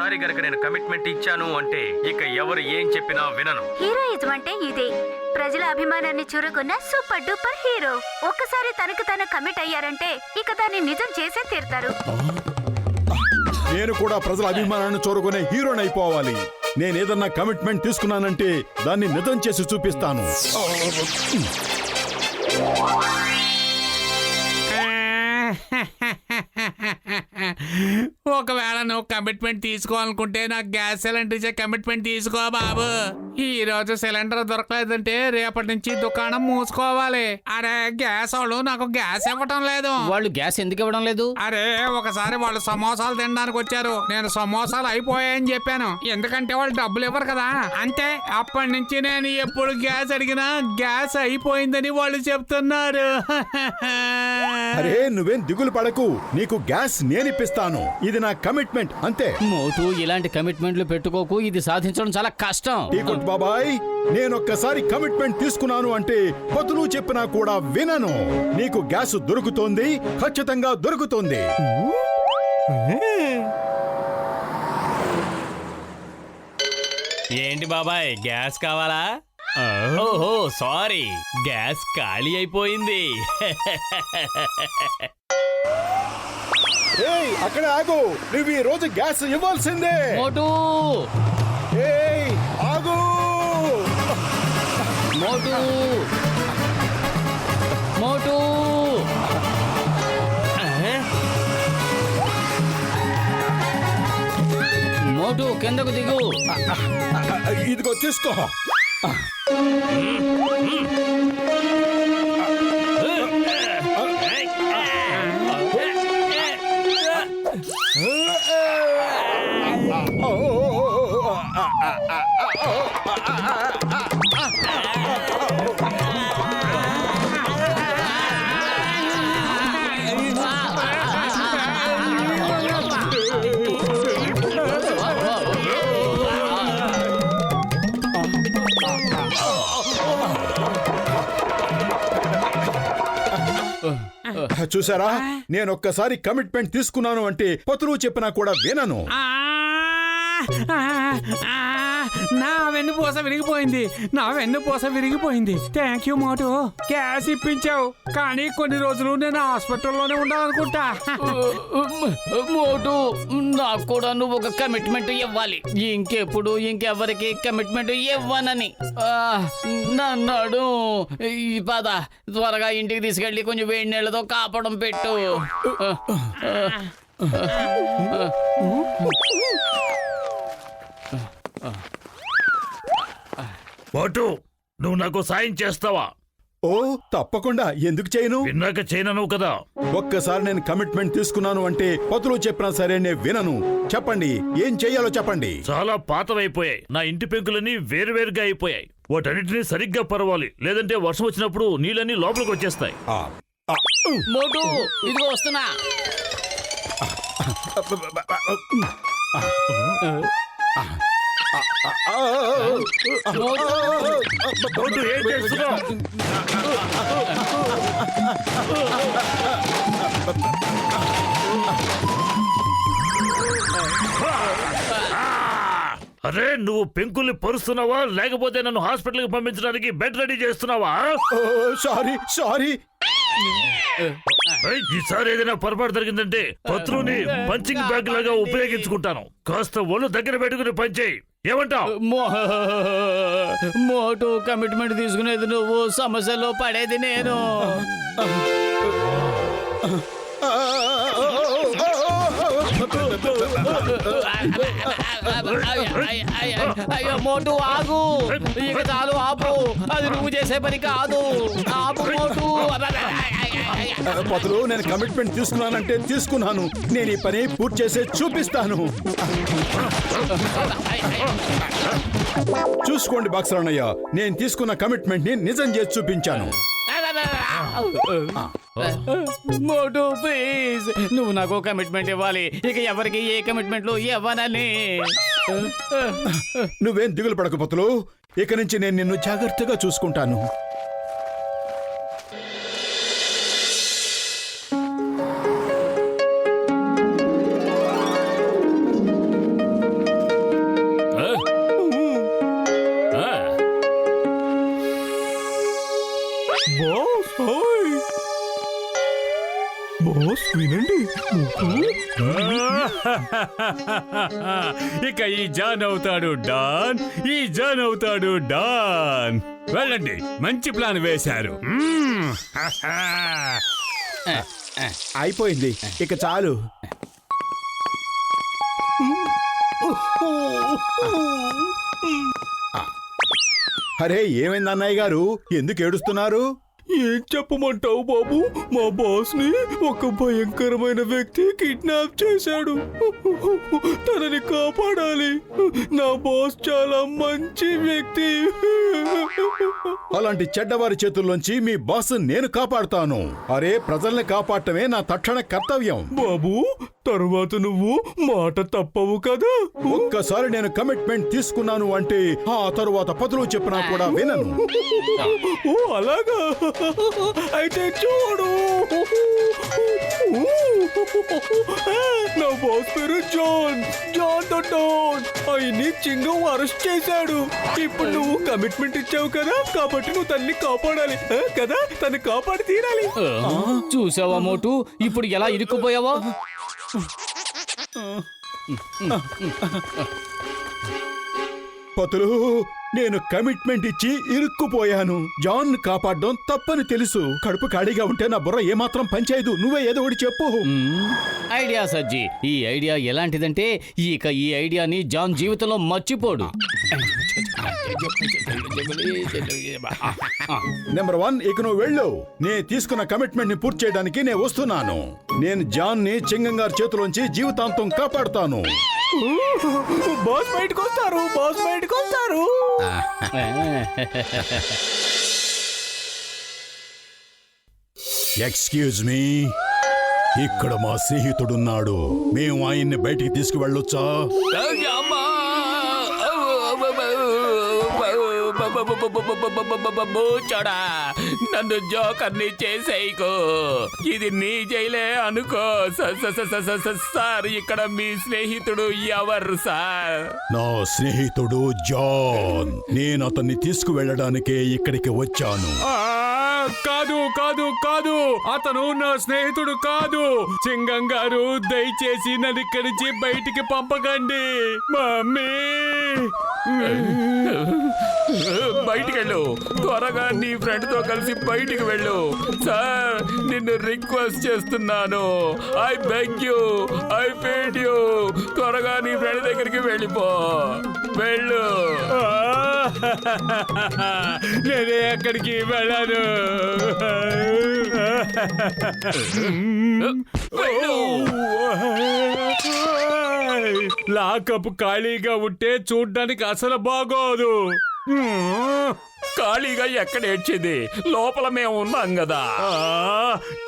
ఒక్కసారి గనక నేను కమిట్మెంట్ ఇచ్చాను అంటే ఇక ఎవరు ఏం చెప్పినా వినను. హీరోయిజం అంటే ఇదే. ప్రజల అభిమానాన్ని చూరగొన్న సూపర్ డూపర్ హీరో. ఒక్కసారి తనకు తను కమిట్ అయ్యారంటే ఇక దాన్ని నిజం చేసే తీరుతారు. నేను కూడా ప్రజల అభిమానాన్ని చూరగొనే హీరోని అయిపోవాలి. నేనేదన్నా కమిట్మెంట్ తీసుకున్నానంటే దాన్ని నిజం చేసి చూపిస్తాను. ఒకవేళ నువ్వు కమిట్మెంట్ తీసుకోవాలనుకుంటే నాకు గ్యాస్ సిలిండర్ ఇచ్చే కమిట్మెంట్ తీసుకో బాబు. ఈ రోజు సిలిండర్ దొరకలేదంటే రేపటి నుంచి దుకాణం మూసుకోవాలి. అరే గ్యాస్ వాళ్ళు నాకు గ్యాస్ ఇవ్వటం లేదు. వాళ్ళు గ్యాస్ ఎందుకు ఇవ్వడం లేదు? అరే ఒకసారి వాళ్ళు సమోసాలు తినడానికి వచ్చారు. నేను సమోసాలు అయిపోయాయని చెప్పాను. ఎందుకంటే వాళ్ళు డబ్బులు ఇవ్వరు కదా. అంతే. అప్పటి నుంచి నేను ఎప్పుడు గ్యాస్ అడిగినా గ్యాస్ అయిపోయిందని వాళ్ళు చెప్తున్నారు. అరే నువ్వేం దిగులు పడకు, నీకు గ్యాస్ నేనిప్పిస్తాను. ఇది నా కమిట్మెంట్ అంతే. మోటు ఇలాంటి కమిట్మెంట్లు పెట్టుకోకు, ఇది సాధించడం చాలా కష్టం. టీకుట్ బాబాయ్, నేనొక్కసారి కమిట్మెంట్ తీసుకున్నాను అంటే పొద్దులు చెప్పినా కూడా వినను. నీకు గ్యాస్ దొరుకుతోంది, ఖచ్చితంగా దొరుకుతోంది. ఏంటి బాబాయ్ గ్యాస్ కావాలా? ఓహో సారీ, గ్యాస్ ఖాళీ అయిపోయింది. ఏయ్ అక్కడ ఆగు, నువ్వు ఈ రోజు గ్యాస్ ఇవ్వాల్సిందే. మోటు ఏయ్ ఆగు. మోటు మోటు మోటు కిందకు దిగు. ఇదిగో తీసుకో. చూసారా, నేను ఒక్కసారి కమిట్మెంట్ తీసుకున్నాను అంటే పొతులు చెప్పినా కూడా వినను. నా వెన్నుపూస విరిగిపోయింది. నా వెన్నుపూస విరిగిపోయింది. థ్యాంక్ యూ మోటు, గ్యాస్ ఇప్పించావు. కానీ కొన్ని రోజులు నేను హాస్పిటల్లోనే ఉండాలనుకుంటా. మోటు నాకు కూడా నువ్వు ఒక కమిట్మెంట్ ఇవ్వాలి. ఇంకెప్పుడు ఇంకెవరికి కమిట్మెంట్ ఇవ్వనని. నన్నాడు ఈ పద త్వరగా ఇంటికి తీసుకెళ్ళి కొంచెం వేడి నీళ్ళతో కాపడం పెట్టు. మోటు, నువ్వు నాకు సాయం చేస్తావా? ఓ తప్పకుండా, ఎందుకు చేయను? విన్నాక చేయను కదా. ఒక్కసారి నేను కమిట్మెంట్ తీసుకున్నాను అంటే పొతులు చెప్పినా సరే నేను వినను. చెప్పండి, ఏం చెయ్యాలో చెప్పండి. చాలా పాతవైపోయాయి. నా ఇంటి పెంకులన్నీ వేరువేరుగా అయిపోయాయి. వాటన్నిటినీ సరిగ్గా పరవాలి, లేదంటే వర్షం వచ్చినప్పుడు నీళ్ళన్నీ లోపలికి వచ్చేస్తాయి. మోటు ఇదిగో వస్తున్నా. మోటు, ఏం చేస్తున్నావు? అరే నువ్వు పెంకుల్ని పరుస్తున్నావా, లేకపోతే నన్ను హాస్పిటల్కి పంపించడానికి బెడ్ రెడీ చేస్తున్నావా? సారీ. ఈసారి ఏదైనా పొరపాటు జరిగిందంటే పత్రుని పంచింగ్ బ్యాగ్ లాగా ఉపయోగించుకుంటాను. కాస్త ఒళ్ళు దగ్గర పెట్టుకుని పంచేయి. ఏమంటావు? మోటు కమిట్మెంట్ తీసుకునేది నువ్వు, సమస్యలో పడేది నేను. అయ్యో మోటు ఆగు, ఇక చాలు ఆపు. అది నువ్వు చేసే పని కాదు. ఆపు మోటు. పొతులు, నేను కమిట్మెంట్ తీసుకున్నానంటే తీసుకున్నాను. నేను ఈ పని పూర్తి చేసే చూపిస్తాను. చూసుకోండి బాక్సర్ అన్నయ్య, నేను తీసుకున్న కమిట్మెంట్ ని నిజం చేసి చూపించాను. మోటు ప్లీజ్, నువ్వు నాకు కమిట్మెంట్ ఇవ్వాలి. ఇక ఎవరికి ఏ కమిట్మెంట్లు ఇవ్వనని. నువ్వేం దిగులు పడకు పొతులు, ఇక నుంచి నేను నిన్ను జాగ్రత్తగా చూసుకుంటాను. బాస్ వినండి. ఇక ఈ జాన్ అవుతాడు డాన్, ఈ జాన్ అవుతాడు డాన్. వెళ్ళండి, మంచి ప్లాన్ వేశారు. అయిపోయింది, ఇక చాలు. అరే ఏమైంది అన్నయ్య గారు, ఎందుకు ఏడుస్తున్నారు? ఏం చెప్పమంటావు బాబు, మా బాస్ ని ఒక భయంకరమైన వ్యక్తి కిడ్నాప్ చేశాడు. తనని కాపాడాలి. నా బాస్ చాలా మంచి వ్యక్తి. అలాంటి చెడ్డవారి చేతుల్లోంచి మీ బాస్ నేను కాపాడుతాను. అరే ప్రజల్ని కాపాడటమే నా తక్షణ కర్తవ్యం. బాబు, తరువాత నువ్వు మాట తప్పవు కదా. ఒక్కసారి నేను కమిట్మెంట్ తీసుకున్నాను అంటే ఆ తరువాత పదులు చెప్పినా కూడా వినను. ఓ అలాగా, అయితే చూడు. నా బాస్ పేరు జాన్ ద డాన్. ఆయన్ని చింగం అరెస్ట్ చేశాడు. ఇప్పుడు నువ్వు కమిట్మెంట్ ఇచ్చావు కదా, కాబట్టి నువ్వు తన్ని కాపాడాలి కదా. తన్ని కాపాడి తీరాలి. చూసావా మోటు, ఇప్పుడు ఎలా ఇరుక్కుపోయావో. పతులు, నేను కమిట్మెంట్ ఇచ్చి ఇరుక్కుపోయాను. జాన్ కాపాడడం తప్పని తెలుసు. కడుపు ఖాళీగా ఉంటే నా బుర్ర ఏమాత్రం పనిచేయదు. నువ్వే ఏదో ఒకటి చెప్పు. ఐడియా సజ్జి, ఈ ఐడియా ఎలాంటిదంటే ఇక ఈ ఐడియాని జాన్ జీవితంలో మర్చిపోడు. నెంబర్ 1, ఇక నువ్వు వెళ్ళు. నేను తీసుకున్న కమిట్మెంట్ ని పూర్తి చేయడానికి నేను వస్తున్నాను. నేను జాన్ ని చింగం గారి చేతిలోంచి జీవితాంతం కాపాడుతాను. బాస్ బయటకు వస్తారు, బాస్ బయటకు వస్తారు. ఎక్స్క్యూజ్ మీ, ఇక్కడ మా స్నేహితుడున్నాడు. మేము ఆయన్ని బయటికి తీసుకువెళ్ళొచ్చా? చూడా, నన్ను జోకర్ని చేసేయకు. ఇది నీ జైలే అనుకో. సార్, ఇక్కడ మీ స్నేహితుడు ఎవరు సార్? నా స్నేహితుడు జాన్. నేను అతన్ని తీసుకువెళ్ళడానికే ఇక్కడికి వచ్చాను. కాదు కాదు కాదు, అతను నా స్నేహితుడు కాదు. చింగం గారు, దయచేసి నన్ను ఇక్కడి నుంచి బయటికి పంపకండి. మమ్మీ, బయటికి వెళ్ళు, త్వరగా నీ ఫ్రెండ్ తో కలిసి బయటికి వెళ్ళు. సార్, నిన్ను రిక్వెస్ట్ చేస్తున్నాను. I beg you, I beg you, త్వరగా నీ ఫ్రెండ్ దగ్గరికి వెళ్ళిపో. వెళ్ళు. నేనే ఎక్కడికి వెళ్ళాను. లాకప్ ఖాళీగా ఉంటే చూడ్డానికి అసలు బాగోదు. ఖాళీగా ఎక్కడ ఏడ్చేది? లోపల మేము ఉన్నాం కదా.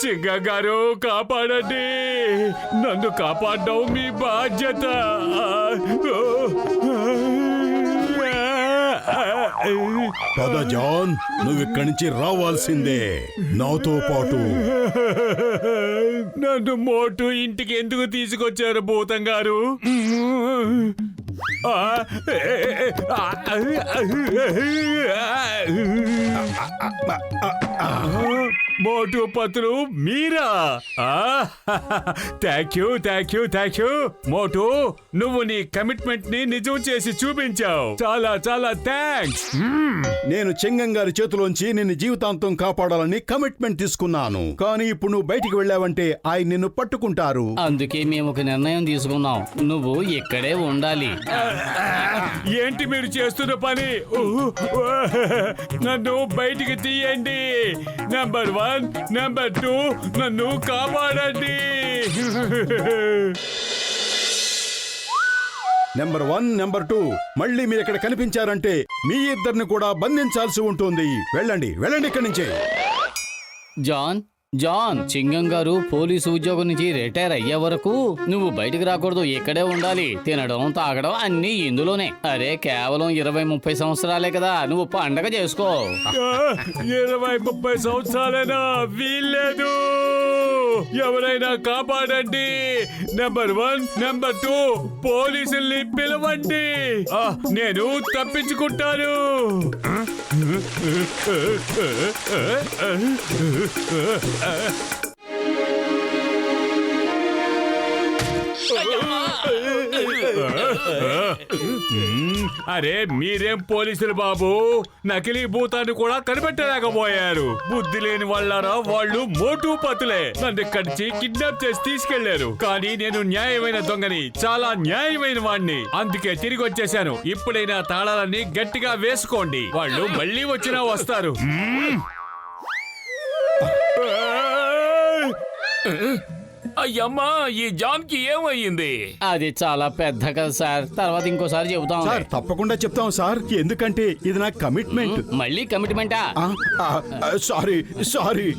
చింగ గారు, కాపాడండి. నన్ను కాపాడడం మీ బాధ్యత. పద జాన్, నువ్వు ఇక్కడి నుంచి రావాల్సిందే నాతో పాటు. నన్ను మోటు ఇంటికి ఎందుకు తీసుకొచ్చారు భూతం గారు? మోటు పతులు మీరా? Thank you, thank you, thank you. Motu, నువ్వు నీ కమిట్మెంట్ ని నిజం చేసి చూపించావు. చాలా చాలా థ్యాంక్స్. నేను చింగం గారి చేతిలోంచి నిన్ను జీవితాంతం కాపాడాలని కమిట్మెంట్ తీసుకున్నాను. కానీ ఇప్పుడు నువ్వు బయటికి వెళ్ళావంటే ఆయన నిన్ను పట్టుకుంటారు. అందుకే మేము ఒక నిర్ణయం తీసుకున్నాం. నువ్వు ఇక్కడే ఉండాలి. ఏంటి మీరు చేస్తున్న పని? నన్ను బయటికి తీయండి. నెంబర్ 1, నెంబర్ 2, నన్ను కాపాడండి. నెంబర్ 1, నెంబర్ 2 మళ్ళీ మీరు ఇక్కడ కనిపించారంటే మీ ఇద్దరిని కూడా బంధించాల్సి ఉంటుంది. వెళ్ళండి, వెళ్ళండి ఇక్కడి నుంచి. జాన్, చింగం గారు పోలీసు ఉద్యోగం నుంచి రిటైర్ అయ్యే వరకు నువ్వు బయటికి రాకూడదు. ఇక్కడే ఉండాలి. తినడం, తాగడం అన్నీ ఇందులోనే. అరే, కేవలం 20-30 సంవత్సరాలే కదా, నువ్వు పండగ చేసుకో. 20-30 సంవత్సరాలైనా వీల్లేదు. ఎవరైనా కాపాడండి. నెంబర్ 1, నెంబర్ 2 పోలీసుల్ని పిలవండి. నేను తప్పించుకుంటాను. అరే మీరేం పోలీసులు బాబు, నకిలీ భూతాన్ని కూడా కనిపెట్టలేకపోయారు. బుద్ధి లేని వాళ్ళారా వాళ్ళు, మోటు పతులే. నన్ను కడిచి కిడ్నాప్ చేసి తీసుకెళ్లారు. కానీ నేను న్యాయమైన దొంగని, చాలా న్యాయమైన వాణ్ణి. అందుకే తిరిగి వచ్చేసాను. ఇప్పుడైనా తాళాలన్నీ గట్టిగా వేసుకోండి, వాళ్ళు మళ్ళీ వచ్చినా వస్తారు. అయ్యమ్మా, ఈ జాన్ కి ఏమయ్యింది? అది చాలా పెద్ద కదా సార్, తర్వాత ఇంకోసారి చెబుతాం. సార్ తప్పకుండా చెప్తాం సార్, ఎందుకంటే ఇది నా కమిట్మెంట్. మళ్ళీ కమిట్మెంటా? Sorry sorry